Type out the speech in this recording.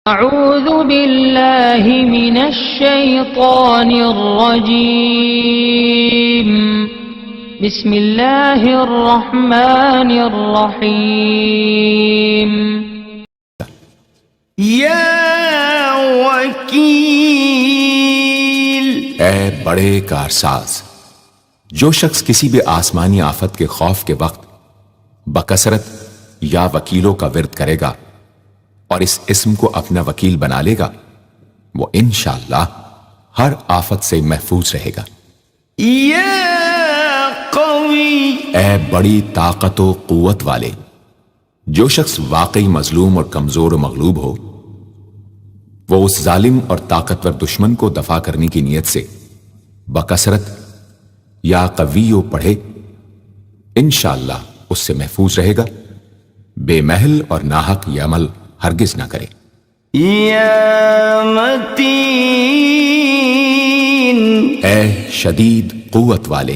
اعوذ باللہ من الشیطان الرجیم بسم اللہ الرحمن الرحیم یا وکیل، اے بڑے کارساز، جو شخص کسی بھی آسمانی آفت کے خوف کے وقت بکثرت یا وکیلوں کا ورد کرے گا اور اس اسم کو اپنا وکیل بنا لے گا، وہ انشاءاللہ ہر آفت سے محفوظ رہے گا۔ یا قوی، اے بڑی طاقت و قوت والے، جو شخص واقعی مظلوم اور کمزور و مغلوب ہو، وہ اس ظالم اور طاقتور دشمن کو دفاع کرنے کی نیت سے بکثرت یا قویو پڑھے، انشاءاللہ اس سے محفوظ رہے گا، بے محل اور ناحق یہ عمل ہرگز نہ کرے۔ یا متین، اے شدید قوت والے،